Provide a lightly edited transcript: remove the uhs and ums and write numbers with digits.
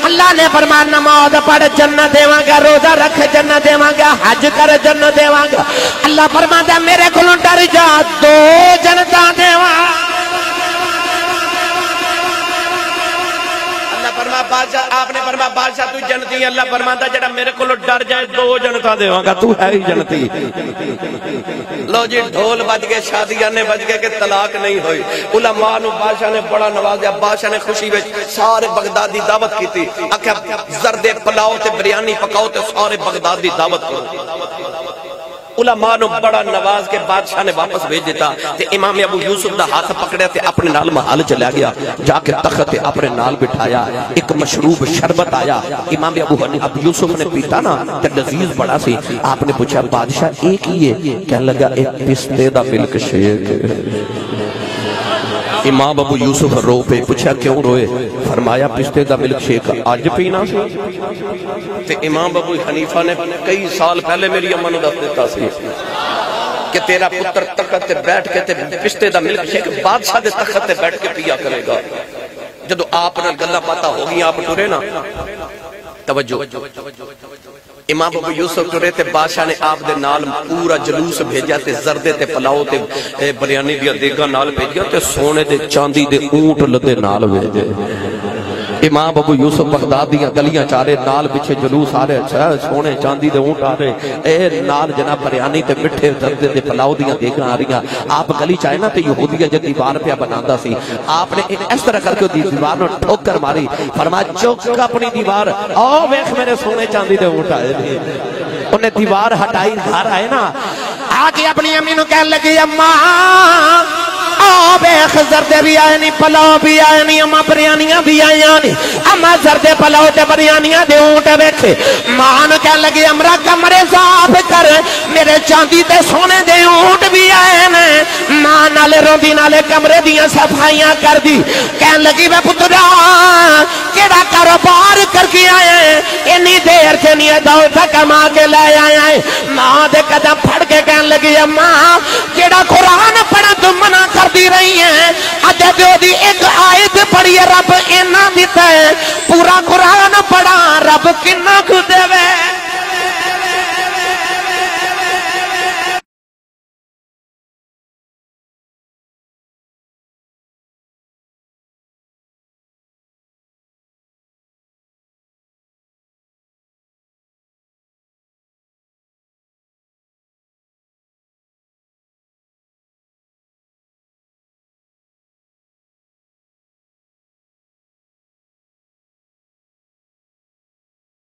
اللہ نے فرمایا نماز پڑھ جنت دیواں گا، روزہ رکھ جنت دیواں گا، حج کر جنت دیواں گا۔ اللہ فرماتا ہے میرے کولوں ڈر جا، دو جنتاں دیواں۔ بادشاہ آپ نے فرمایا بادشاہ تو جنتی، اللہ فرماتا جڑا میرے کو ڈر جائے دو جنتا دیواں گا، تو ہے ہی جنتی۔ لو جی ڈھول بج گئے، شادیاں نے بج گئے کہ طلاق نہیں ہوئی۔ علماء نو بادشاہ نے بڑا نوازیا، بادشاہ نے خوشی وچ سارے بغداد دی دعوت کیتی، آکھیا زردے پلاؤ تے بریانی پکاؤ تے سارے بغداد دی دعوت کرو۔ علماء نو بڑا نواز کے بادشاہ نے واپس بھیج دیتا تے امام ابو یوسف دا ہاتھ پکڑیا تے اپنے نال محل چلا گیا، جا کے تخت اپنے نال بٹھایا، ایک مشروب شربت آیا، امام ابو یوسف نے پیتا نا تے لذیذ بڑا سی، آپ نے پوچھا بادشاہ ایک ہی ہے؟ کہنے لگا ایک پستے دا ملک شیک۔ امام ابو یوسف رو پہ، پوچھا کیوں روئے؟ فرمایا پستے دا ملک شیک آج پینا سی؟ تے امام ابو حنیفہ نے کئی سال پہلے میری اماں نو دس دیتا سی کہ تیرا پتر تخت تے بیٹھ کے تے پستے دا ملک شیک بادشاہ دے تخت تے بیٹھ کے پیا کرے گا۔ جدو آپ نے گلہ پاتا ہوگی آپ ٹورے نا، توجہ، امام ابو یوسف ٹورے تے بادشاہ نے آپ دے نال پورا جلوس بھیجا تے زردے تے پلاؤ تے بریانی دیا دیگا نال بھیجیا تے سونے دے چاندی دے اونٹ لدے نال بھیجے۔ امام ابو یوسف بغداد دیاں گلیاں چارے نال پچھے جلوس آ رہے، سونے چاندی دے اونٹ آ رہے، اے نال جناب بریانی تے مٹھے زردے تے پلاؤ دیاں دیگا آ رہی ہیں۔ آپ گلی چاہے نا تے یہودیہ جو دیوار پہ بناندہ سی، آپ نے اس طرح کر کے دیوار نے ٹھوک کر ماری، فرمایا چوک اپنی دیوار، آؤ ویکھ میرے سونے چاندی دے اونٹ آئے نہیں۔ انہیں دیوار ہٹائی گھر آئے نا، آگے اپنی امی نو کہنے لگی اماں بیخ زردے بھی آئے نہیں، پلاؤ بھی آئے نہیں، اماں بریانیاں بھی آئے نہیں، اماں زردے پلاؤ تے بریانیاں دے اونٹ بیٹھے۔ ماں نے کہنے لگی امرا کمرے صاف کر، میرے چاندی تے سونے دے اونٹ بھی آئے ہیں۔ ماں نالے روندی نالے کمرے دیاں صفائیاں کر دی، کہنے لگی میں پترا کیڑا کاروبار کر کے آئے ہیں، انی دیر سے نہیں دولت کما کے لائے آئے ہیں۔ ماں دے قدم پھڑ کے کہنے لگی اماں کیڑا قرآن پڑھا تم منع کر دی رہی ہیں، اجے دیو دی ایک آیت پڑھی رب اینا دیتا ہے، پورا قرآن پڑھا رب کنا کو دے